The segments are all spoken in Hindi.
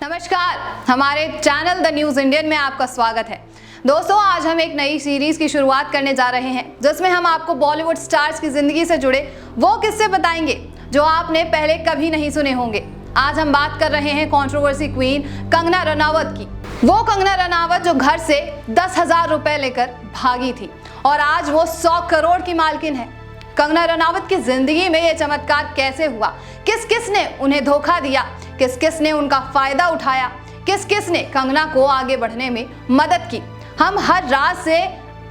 नमस्कार, हमारे चैनल द न्यूज इंडियन में आपका स्वागत है। दोस्तों, आज हम एक नई सीरीज की शुरुआत करने जा रहे हैं जिसमें हम आपको बॉलीवुड स्टार्स की जिंदगी से जुड़े वो किस्से बताएंगे जो आपने पहले कभी नहीं सुने होंगे। आज हम बात कर रहे हैं कंट्रोवर्सी क्वीन कंगना रनावत की। वो कंगना रनावत जो घर से 10,000 रुपए लेकर भागी थी और आज वो 100 करोड़ की मालकिन है। कंगना रनावत की जिंदगी में ये चमत्कार कैसे हुआ, किस किस ने उन्हें धोखा दिया, किस किस ने उनका फायदा उठाया, किस किस ने कंगना को आगे बढ़ने में मदद की, हम हर राज से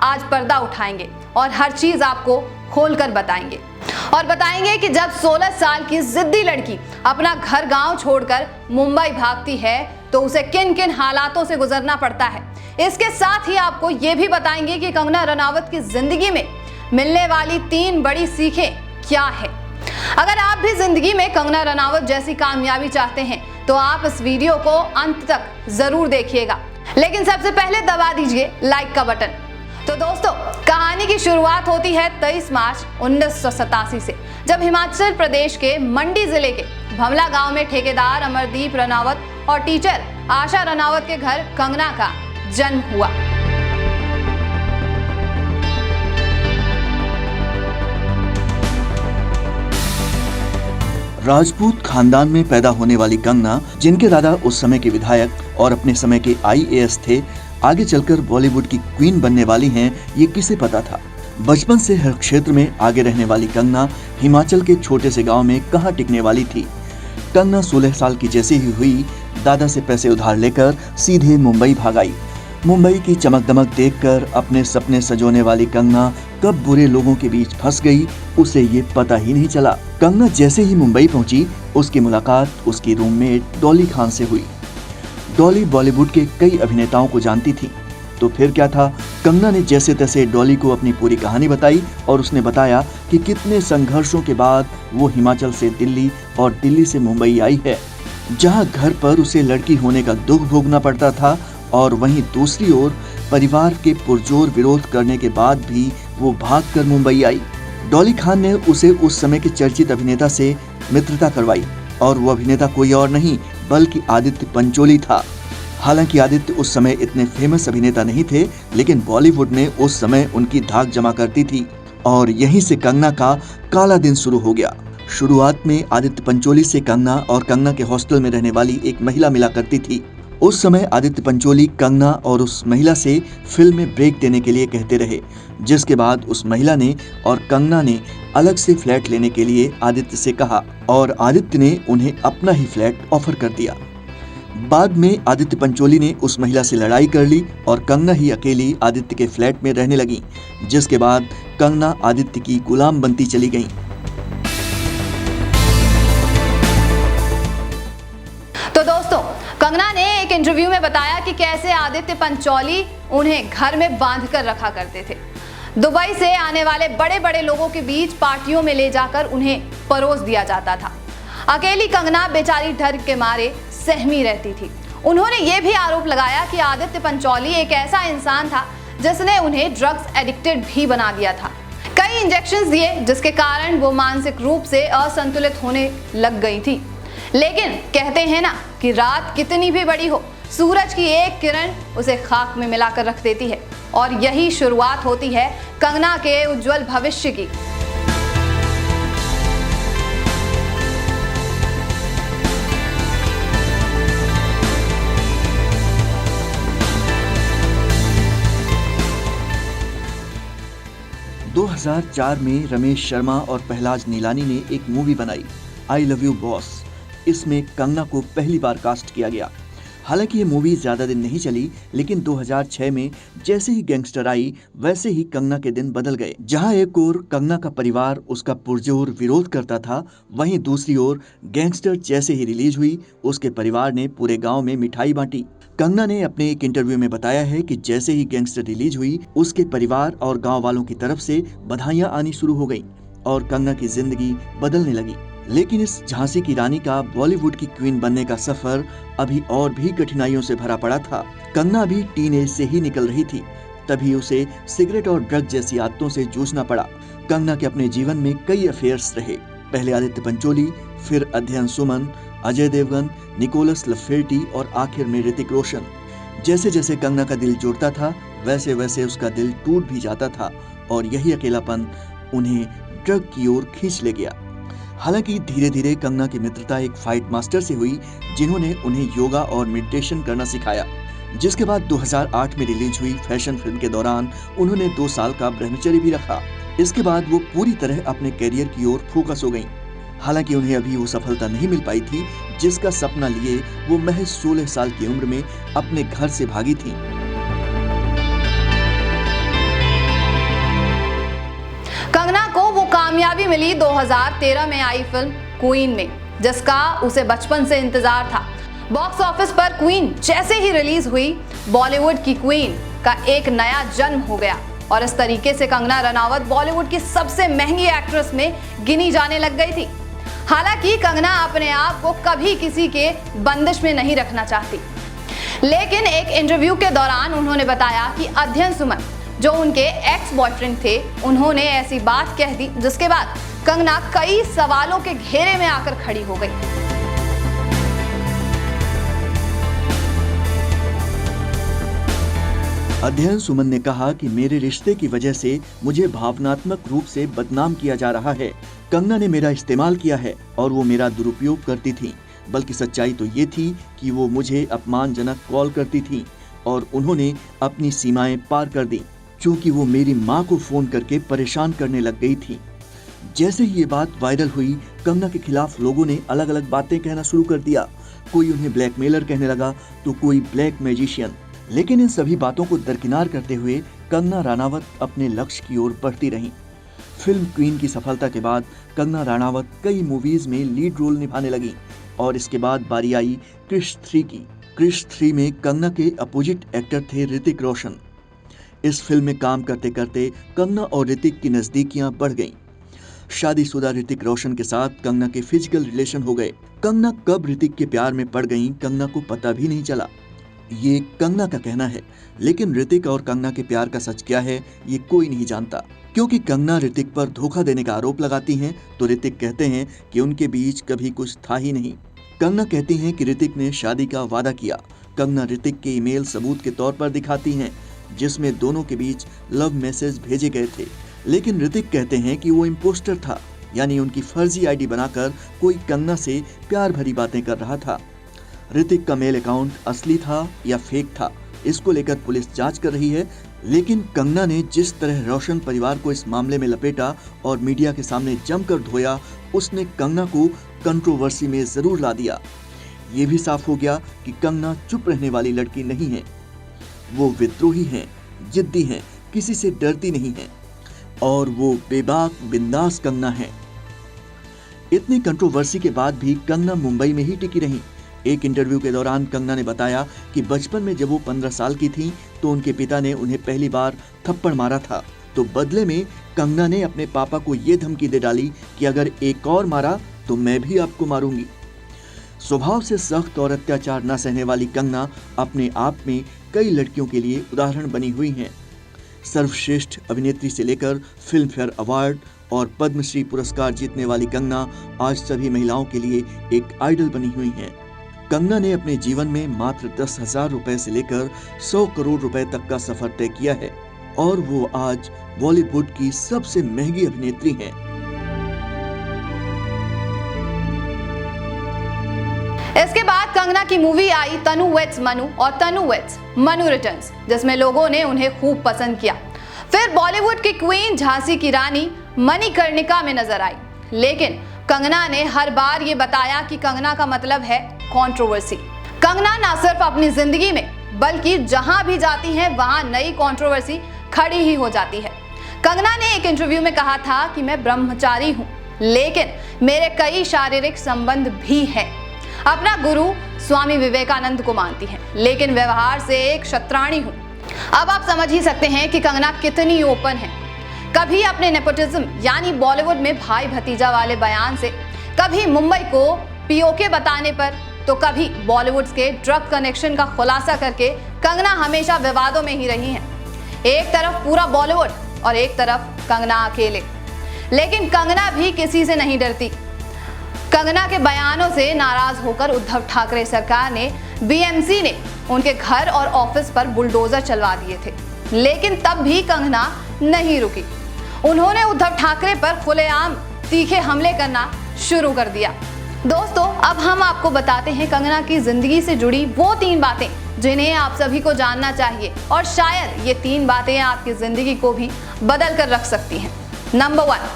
आज पर्दा उठाएंगे और हर चीज आपको खोलकर बताएंगे। और बताएंगे कि जब 16 साल की जिद्दी लड़की अपना घर गांव छोड़कर मुंबई भागती है तो उसे किन किन हालातों से गुजरना पड़ता है। इसके साथ ही आपको ये भी बताएंगे कि कंगना रनावत की जिंदगी में मिलने वाली 3 बड़ी सीखें क्या है। अगर आप भी जिंदगी में कंगना रनावत जैसी कामयाबी चाहते हैं तो आप इस वीडियो को अंत तक जरूर देखिएगा, लेकिन सबसे पहले दबा दीजिए लाइक का बटन। तो दोस्तों, कहानी की शुरुआत होती है 23 मार्च 1987 से, जब हिमाचल प्रदेश के मंडी जिले के भमला गांव में ठेकेदार अमरदीप रनावत और टीचर आशा रनावत के घर कंगना का जन्म हुआ। राजपूत खानदान में पैदा होने वाली कंगना, जिनके दादा उस समय के विधायक और अपने समय के IAS थे, आगे चलकर बॉलीवुड की क्वीन बनने वाली हैं, ये किसे पता था। बचपन से हर क्षेत्र में आगे रहने वाली कंगना हिमाचल के छोटे से गांव में कहां टिकने वाली थी। कंगना 16 साल की जैसी ही हुई, दादा से पैसे उधार लेकर सीधे मुंबई भाग आई। मुंबई की चमक दमक देखकर अपने सपने सजोने वाली कंगना कब बुरे लोगों के बीच फंस गई, उसे ये पता ही नहीं चला। कंगना जैसे ही मुंबई पहुंची, उसकी मुलाकात उसकी रूममेट डॉली खान से हुई। डॉली बॉलीवुड के कई अभिनेताओं को जानती थी, तो फिर क्या था। कंगना ने जैसे तैसे डॉली को अपनी पूरी कहानी बताई और उसने बताया कि कितने संघर्षों के बाद वो हिमाचल से दिल्ली और दिल्ली से मुंबई आई है, जहाँ घर पर उसे लड़की होने का दुख भोगना पड़ता था और वहीं दूसरी ओर परिवार के पुरजोर विरोध करने के बाद भी वो भागकर मुंबई आई। डॉली खान ने उसे उस समय के चर्चित अभिनेता से मित्रता करवाई और वो अभिनेता कोई और नहीं बल्कि आदित्य पंचोली था। हालांकि आदित्य उस समय इतने फेमस अभिनेता नहीं थे, लेकिन बॉलीवुड में उस समय उनकी धाक जमा करती थी और यहीं से कंगना का काला दिन शुरू हो गया। शुरुआत में आदित्य पंचोली से कंगना और कंगना के हॉस्टल में रहने वाली एक महिला मिला करती थी। उस समय आदित्य पंचोली कंगना और उस महिला से फिल्म में ब्रेक देने के लिए कहते रहे, जिसके बाद उस महिला ने और कंगना ने अलग से फ्लैट लेने के लिए आदित्य से कहा और आदित्य ने उन्हें अपना ही फ्लैट ऑफर कर दिया। बाद में आदित्य पंचोली ने उस महिला से लड़ाई कर ली और कंगना ही अकेली आदित्य के फ्लैट में रहने लगी, जिसके बाद कंगना आदित्य की गुलाम बनती चली गई। तो दोस्तों, कंगना ने एक इंटरव्यू में बताया कि कैसे आदित्य पंचोली उन्हें घर में बांध कर रखा करते थे। दुबई से आने वाले बड़े बड़े लोगों के बीच पार्टियों में ले जाकर उन्हें परोस दिया जाता था। अकेली कंगना बेचारी डर के मारे सहमी रहती थी। उन्होंने ये भी आरोप लगाया कि आदित्य पंचोली एक ऐसा इंसान था जिसने उन्हें ड्रग्स एडिक्टेड भी बना दिया था। कई इंजेक्शंस दिए जिसके कारण वो मानसिक रूप से असंतुलित होने लग गई थी। लेकिन कहते हैं ना कि रात कितनी भी बड़ी हो, सूरज की एक किरण उसे खाक में मिलाकर रख देती है और यही शुरुआत होती है कंगना के उज्जवल भविष्य की। दो 2004 में रमेश शर्मा और पहलाज नीलानी ने एक मूवी बनाई, आई लव यू बॉस। इसमें कंगना को पहली बार कास्ट किया गया। हालांकि ये मूवी ज्यादा दिन नहीं चली, लेकिन 2006 में जैसे ही गैंगस्टर आई वैसे ही कंगना के दिन बदल गए। जहां एक ओर कंगना का परिवार उसका पुरजोर विरोध करता था, वहीं दूसरी ओर गैंगस्टर जैसे ही रिलीज हुई, उसके परिवार ने पूरे गांव में मिठाई बांटी। कंगना ने अपने एक इंटरव्यू में बताया है कि जैसे ही गैंगस्टर रिलीज हुई, उसके परिवार और गाँव वालों की तरफ से बधाइयाँ आनी शुरू हो गयी और कंगना की जिंदगी बदलने लगी। लेकिन इस झांसी की रानी का बॉलीवुड की क्वीन बनने का सफर अभी और भी कठिनाइयों से भरा पड़ा था। कंगना अभी टीनेज से ही निकल रही थी, तभी उसे सिगरेट और ड्रग जैसी आदतों से जूझना पड़ा। कंगना के अपने जीवन में कई अफेयर्स रहे, पहले आदित्य पंचोली, फिर अध्ययन सुमन, अजय देवगन, निकोलस लफेर्टी और आखिर में ऋतिक रोशन। जैसे जैसे कंगना का दिल जुड़ता था, वैसे वैसे उसका दिल टूट भी जाता था और यही अकेलापन उन्हें ड्रग की ओर खींच ले गया। हालांकि धीरे धीरे कंगना की मित्रता एक फाइट मास्टर से हुई, जिन्होंने उन्हें योगा और मेडिटेशन करना सिखाया। जिसके बाद 2008 में रिलीज हुई फैशन फिल्म के दौरान उन्होंने 2 साल का ब्रह्मचर्य भी रखा। इसके बाद वो पूरी तरह अपने करियर की ओर फोकस हो गईं। हालांकि उन्हें अभी वो सफलता नहीं मिल पाई थी जिसका सपना लिए वो महज 16 साल की उम्र में अपने घर से भागी थीं। कंगना को वो कामयाबी मिली 2013 में आई फिल्म क्वीन में, जिसका उसे बचपन से इंतजार था। बॉक्स ऑफिस पर क्वीन जैसे ही रिलीज हुई, बॉलीवुड की क्वीन का एक नया जन्म हो गया और इस तरीके से कंगना रनावत बॉलीवुड की सबसे महंगी एक्ट्रेस में गिनी जाने लग गई थी। हालांकि कंगना अपने आप को कभी किसी के बंदिश में नहीं रखना चाहती, लेकिन एक इंटरव्यू के दौरान उन्होंने बताया कि अध्ययन सुमन, जो उनके एक्स बॉयफ्रेंड थे, उन्होंने ऐसी बात कह दी जिसके बाद कंगना कई सवालों के घेरे में आकर खड़ी हो गई। अध्ययन सुमन ने कहा कि मेरे रिश्ते की वजह से मुझे भावनात्मक रूप से बदनाम किया जा रहा है। कंगना ने मेरा इस्तेमाल किया है और वो मेरा दुरुपयोग करती थी, बल्कि सच्चाई तो ये थी कि वो मुझे अपमानजनक कॉल करती थी और उन्होंने अपनी सीमाएं पार कर दी, क्योंकि वो मेरी माँ को फोन करके परेशान करने लग गई थी। जैसे ही ये बात वायरल हुई, कंगना के खिलाफ लोगों ने अलग अलग बातें कहना शुरू कर दिया। कोई उन्हें ब्लैकमेलर कहने लगा तो कोई ब्लैक मैजिशियन। लेकिन इन सभी बातों को दरकिनार करते हुए कंगना रनावत अपने लक्ष्य की ओर बढ़ती रहीं। फिल्म क्वीन की सफलता के बाद कंगना रनावत कई मूवीज में लीड रोल निभाने लगी और इसके बाद बारी आई क्रिश 3 की। क्रिश 3 में कंगना के अपोजिट एक्टर थे ऋतिक रोशन। इस फिल्म में काम करते करते कंगना और ऋतिक की नजदीकियां बढ़ गईं। शादीशुदा ऋतिक रोशन के साथ कंगना के फिजिकल रिलेशन हो गए। कंगना कब ऋतिक के प्यार में पड़ गईं, कंगना को पता भी नहीं चला। ये कंगना का कहना है, लेकिन ऋतिक और कंगना के प्यार का सच क्या है ये कोई नहीं जानता, क्योंकि कंगना ऋतिक पर धोखा देने का आरोप लगाती हैं तो ऋतिक कहते हैं कि उनके बीच कभी कुछ था ही नहीं। कंगना कहती हैं कि ऋतिक ने शादी का वादा किया। कंगना ऋतिक के ईमेल सबूत के तौर पर दिखाती हैं, जिसमें दोनों के बीच लव मैसेज भेजे गए थे। लेकिन ऋतिक कहते हैं कि वो इम्पोस्टर था, यानी उनकी फर्जी आईडी बनाकर कोई कंगना से प्यार भरी बातें कर रहा था। ऋतिक का मेल अकाउंट असली था या फेक था, इसको लेकर पुलिस जांच कर रही है। लेकिन कंगना ने जिस तरह रोशन परिवार को इस मामले में लपेटा और मीडिया के सामने जमकर धोया, उसने कंगना को कंट्रोवर्सी में जरूर ला दिया। ये भी साफ हो गया कि कंगना चुप रहने वाली लड़की नहीं है। वो विद्रोही हैं, जिद्दी हैं, किसी से डरती नहीं है और वो बेबाक बिंदास कंगना है। इतनी कंट्रोवर्सी के बाद भी कंगना मुंबई में ही टिकी रही। एक इंटरव्यू के दौरान कंगना ने बताया कि बचपन में जब वो 15 साल की थी तो उनके पिता ने उन्हें पहली बार थप्पड़ मारा था, तो बदले में कंगना ने अपने पापा को ये धमकी दे डाली कि अगर एक और मारा तो मैं भी आपको मारूंगी। स्वभाव से सख्त और अत्याचार न सहने वाली कंगना अपने आप में कई लड़कियों के लिए उदाहरण बनी हुई हैं। सर्वश्रेष्ठ अभिनेत्री से लेकर फिल्म फेयर अवार्ड और पद्मश्री पुरस्कार जीतने वाली कंगना आज सभी महिलाओं के लिए एक आइडल बनी हुई हैं। कंगना ने अपने जीवन में मात्र 10,000 रुपए से लेकर 100 करोड़ रुपए तक का सफर तय किया है और वो आज बॉलीवुड की सबसे महंगी अभिनेत्री हैं। इसके बाद कंगना की मूवी आई तनु वेड्स मनु और तनु वेड्स मनु रिटर्न्स, जिसमें लोगों ने उन्हें खूब पसंद किया। फिर बॉलीवुड की क्वीन झांसी की रानी मणिकर्णिका में नजर आई, लेकिन कंगना ने हर बार ये बताया कि कंगना का मतलब है कंट्रोवर्सी। कंगना ना सिर्फ अपनी जिंदगी में बल्कि जहां भी जाती हैं वहां नई कंट्रोवर्सी खड़ी ही हो जाती है। कंगना ने एक इंटरव्यू में कहा था कि मैं ब्रह्मचारी हूं, लेकिन मेरे कई शारीरिक संबंध भी हैं। अपना गुरु स्वामी विवेकानंद को मानती हैं, लेकिन व्यवहार से एक शतरानी हूं। अब आप समझ ही सकते हैं कि कंगना कितनी ओपन है। कभी अपने नेपोटिज्म यानी बॉलीवुड में भाई भतीजा वाले बयान से, कभी मुंबई को पीओके बताने पर, तो कभी बॉलीवुड के ड्रग कनेक्शन का खुलासा करके कंगना हमेशा विवादों में ही रही हैं। एक तरफ पूरा बॉलीवुड और एक तरफ कंगना अकेले, लेकिन कंगना भी किसी से नहीं डरती। कंगना के बयानों से नाराज होकर उद्धव ठाकरे सरकार ने बीएमसी ने उनके घर और ऑफिस पर बुलडोजर चलवा दिए थे, लेकिन तब भी कंगना नहीं रुकी। उन्होंने उद्धव ठाकरे पर खुलेआम तीखे हमले करना शुरू कर दिया। दोस्तों, अब हम आपको बताते हैं कंगना की जिंदगी से जुड़ी वो 3 बातें जिन्हें आप सभी को जानना चाहिए, और शायद ये 3 बातें आपकी जिंदगी को भी बदल कर रख सकती हैं। नंबर 1,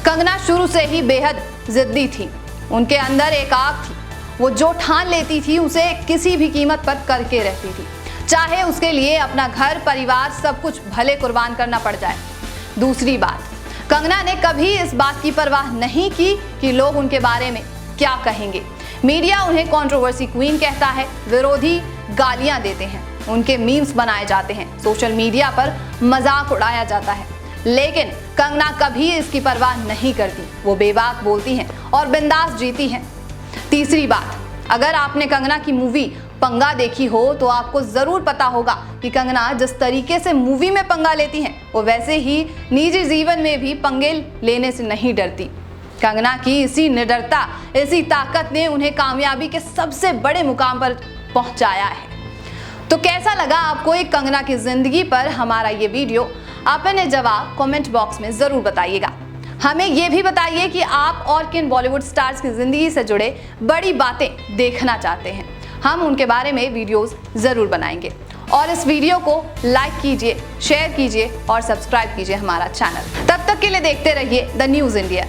कंगना शुरू से ही बेहद जिद्दी थी। उनके अंदर एक आग थी। वो जो ठान लेती थी उसे किसी भी कीमत पर करके रहती थी, चाहे उसके लिए अपना घर परिवार सब कुछ भले कुर्बान करना पड़ जाए। दूसरी बात, कंगना ने कभी इस बात की परवाह नहीं की कि लोग उनके बारे में क्या कहेंगे। मीडिया उन्हें कंट्रोवर्सी क्वीन कहता है, विरोधी गालियां देते हैं, उनके मीम्स बनाए जाते हैं, सोशल मीडिया पर मजाक उड़ाया जाता है, लेकिन कंगना कभी इसकी परवाह नहीं करती। वो बेबाक बोलती हैं और बिंदास जीती हैं। तीसरी बात, अगर आपने कंगना की मूवी पंगा देखी हो तो आपको जरूर पता होगा कि कंगना जिस तरीके से मूवी में पंगा लेती हैं, वो वैसे ही निजी जीवन में भी पंगे लेने से नहीं डरती। कंगना की इसी निडरता, इसी ताकत ने उन्हें कामयाबी के सबसे बड़े मुकाम पर पहुंचाया है। तो कैसा लगा आपको एक कंगना की जिंदगी पर हमारा ये वीडियो? अपने जवाब कमेंट बॉक्स में जरूर बताइएगा। हमें ये भी बताइए कि आप और किन बॉलीवुड स्टार्स की जिंदगी से जुड़े बड़ी बातें देखना चाहते हैं। हम उनके बारे में वीडियोस जरूर बनाएंगे। और इस वीडियो को लाइक कीजिए, शेयर कीजिए और सब्सक्राइब कीजिए हमारा चैनल। तब तक के लिए देखते रहिए द न्यूज़ इंडिया।